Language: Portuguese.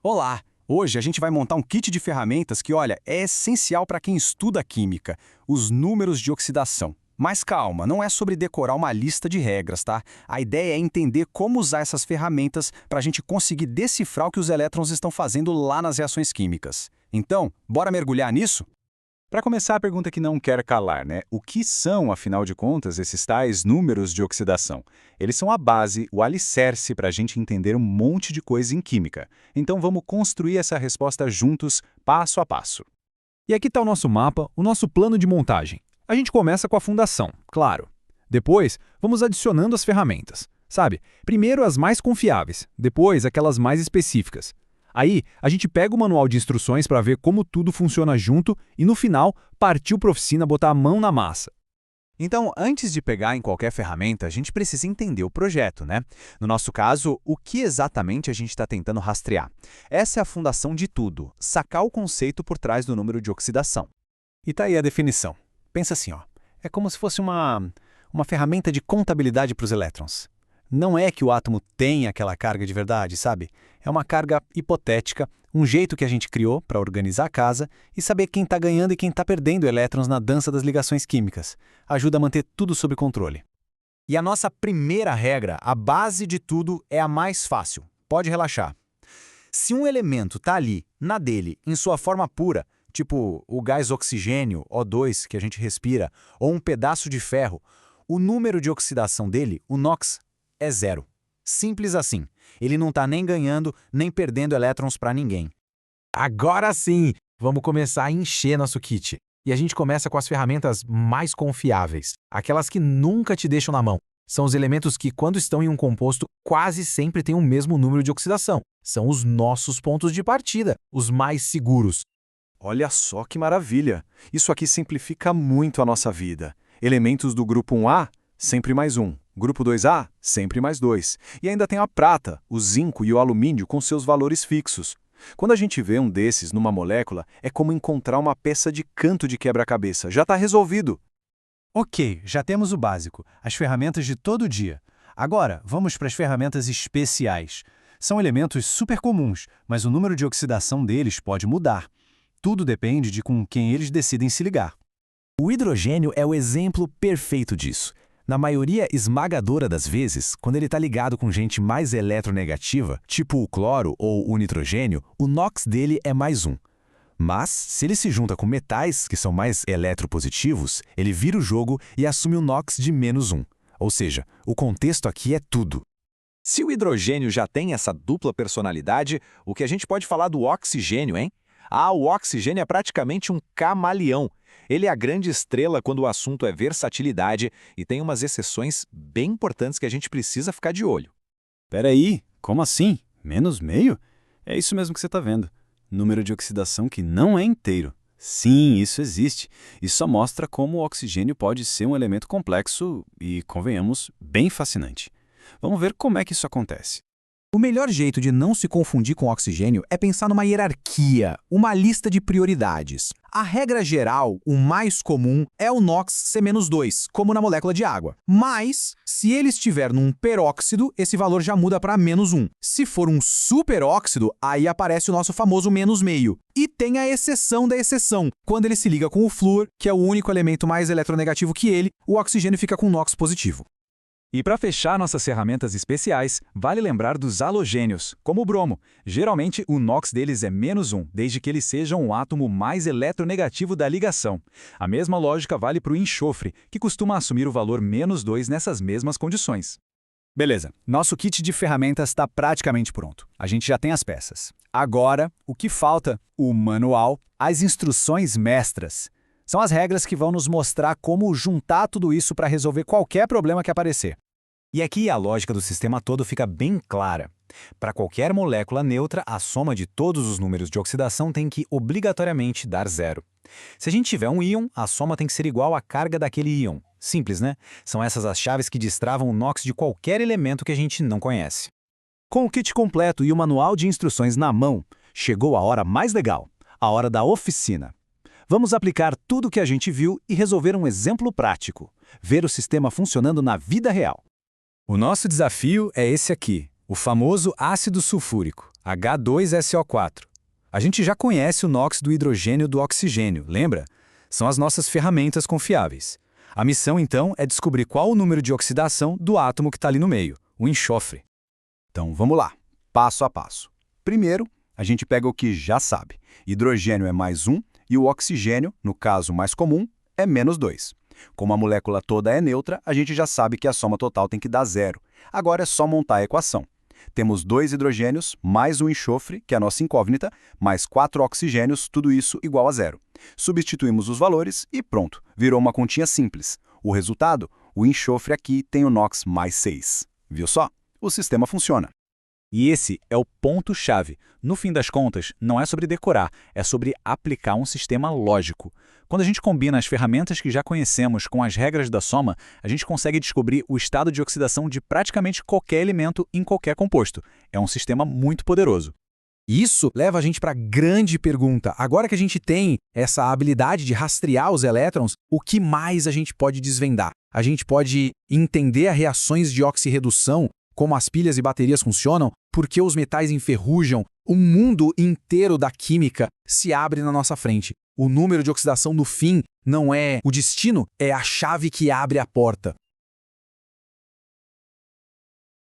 Olá! Hoje a gente vai montar um kit de ferramentas que, olha, é essencial para quem estuda química, os números de oxidação. Mas calma, não é sobre decorar uma lista de regras, tá? A ideia é entender como usar essas ferramentas para a gente conseguir decifrar o que os elétrons estão fazendo lá nas reações químicas. Então, bora mergulhar nisso? Para começar, a pergunta que não quer calar, né? O que são, afinal de contas, esses tais números de oxidação? Eles são a base, o alicerce para a gente entender um monte de coisa em química. Então vamos construir essa resposta juntos, passo a passo. E aqui está o nosso mapa, o nosso plano de montagem. A gente começa com a fundação, claro. Depois, vamos adicionando as ferramentas. Sabe, primeiro as mais confiáveis, depois aquelas mais específicas. Aí, a gente pega o manual de instruções para ver como tudo funciona junto e, no final, partiu para a oficina botar a mão na massa. Então, antes de pegar em qualquer ferramenta, a gente precisa entender o projeto, né? No nosso caso, o que exatamente a gente está tentando rastrear? Essa é a fundação de tudo, sacar o conceito por trás do número de oxidação. E tá aí a definição. Pensa assim, ó. É como se fosse uma ferramenta de contabilidade para os elétrons. Não é que o átomo tem aquela carga de verdade, sabe? É uma carga hipotética, um jeito que a gente criou para organizar a casa e saber quem está ganhando e quem está perdendo elétrons na dança das ligações químicas. Ajuda a manter tudo sob controle. E a nossa primeira regra, a base de tudo, é a mais fácil. Pode relaxar. Se um elemento está ali, na dele, em sua forma pura, tipo o gás oxigênio, O2, que a gente respira, ou um pedaço de ferro, o número de oxidação dele, o NOx, é zero. Simples assim. Ele não está nem ganhando, nem perdendo elétrons para ninguém. Agora sim! Vamos começar a encher nosso kit. E a gente começa com as ferramentas mais confiáveis, aquelas que nunca te deixam na mão. São os elementos que, quando estão em um composto, quase sempre têm o mesmo número de oxidação. São os nossos pontos de partida, os mais seguros. Olha só que maravilha! Isso aqui simplifica muito a nossa vida. Elementos do grupo 1A, sempre mais 1. Grupo 2A, sempre mais 2. E ainda tem a prata, o zinco e o alumínio com seus valores fixos. Quando a gente vê um desses numa molécula, é como encontrar uma peça de canto de quebra-cabeça. Já está resolvido. Ok, já temos o básico, as ferramentas de todo dia. Agora, vamos para as ferramentas especiais. São elementos super comuns, mas o número de oxidação deles pode mudar. Tudo depende de com quem eles decidem se ligar. O hidrogênio é o exemplo perfeito disso. Na maioria esmagadora das vezes, quando ele está ligado com gente mais eletronegativa, tipo o cloro ou o nitrogênio, o NOx dele é mais 1. Mas, se ele se junta com metais, que são mais eletropositivos, ele vira o jogo e assume o NOx de menos 1. Ou seja, o contexto aqui é tudo. Se o hidrogênio já tem essa dupla personalidade, o que a gente pode falar do oxigênio, hein? O oxigênio é praticamente um camaleão. Ele é a grande estrela quando o assunto é versatilidade e tem umas exceções bem importantes que a gente precisa ficar de olho. Peraí, como assim? Menos meio? É isso mesmo que você está vendo. Número de oxidação que não é inteiro. Sim, isso existe. E só mostra como o oxigênio pode ser um elemento complexo e, convenhamos, bem fascinante. Vamos ver como é que isso acontece. O melhor jeito de não se confundir com oxigênio é pensar numa hierarquia, uma lista de prioridades. A regra geral, o mais comum, é o NOx ser menos 2, como na molécula de água. Mas, se ele estiver num peróxido, esse valor já muda para menos 1. Se for um superóxido, aí aparece o nosso famoso menos meio. E tem a exceção da exceção. Quando ele se liga com o flúor, que é o único elemento mais eletronegativo que ele, o oxigênio fica com NOx positivo. E para fechar nossas ferramentas especiais, vale lembrar dos halogênios, como o bromo. Geralmente, o NOx deles é menos 1, desde que eles sejam o átomo mais eletronegativo da ligação. A mesma lógica vale para o enxofre, que costuma assumir o valor menos 2 nessas mesmas condições. Beleza, nosso kit de ferramentas está praticamente pronto. A gente já tem as peças. Agora, o que falta? O manual, as instruções mestras. São as regras que vão nos mostrar como juntar tudo isso para resolver qualquer problema que aparecer. E aqui a lógica do sistema todo fica bem clara. Para qualquer molécula neutra, a soma de todos os números de oxidação tem que obrigatoriamente dar zero. Se a gente tiver um íon, a soma tem que ser igual à carga daquele íon. Simples, né? São essas as chaves que destravam o NOx de qualquer elemento que a gente não conhece. Com o kit completo e o manual de instruções na mão, chegou a hora mais legal, a hora da oficina. Vamos aplicar tudo o que a gente viu e resolver um exemplo prático, ver o sistema funcionando na vida real. O nosso desafio é esse aqui, o famoso ácido sulfúrico. H2SO4. A gente já conhece o NOx do hidrogênio do oxigênio, lembra? São as nossas ferramentas confiáveis. A missão, então, é descobrir qual o número de oxidação do átomo que está ali no meio, o enxofre. Então, vamos lá, passo a passo. Primeiro, a gente pega o que já sabe. Hidrogênio é mais 1 e o oxigênio, no caso mais comum, é menos 2. Como a molécula toda é neutra, a gente já sabe que a soma total tem que dar 0. Agora é só montar a equação. Temos 2 hidrogênios, mais um enxofre, que é a nossa incógnita, mais 4 oxigênios, tudo isso igual a 0. Substituímos os valores e pronto, virou uma continha simples. O resultado? O enxofre aqui tem o NOx mais 6. Viu só? O sistema funciona. E esse é o ponto-chave. No fim das contas, não é sobre decorar, é sobre aplicar um sistema lógico. Quando a gente combina as ferramentas que já conhecemos com as regras da soma, a gente consegue descobrir o estado de oxidação de praticamente qualquer elemento em qualquer composto. É um sistema muito poderoso. Isso leva a gente para a grande pergunta. Agora que a gente tem essa habilidade de rastrear os elétrons, o que mais a gente pode desvendar? A gente pode entender as reações de oxirredução, como as pilhas e baterias funcionam, por que os metais enferrujam. O mundo inteiro da química se abre na nossa frente. O número de oxidação no fim não é o destino, é a chave que abre a porta.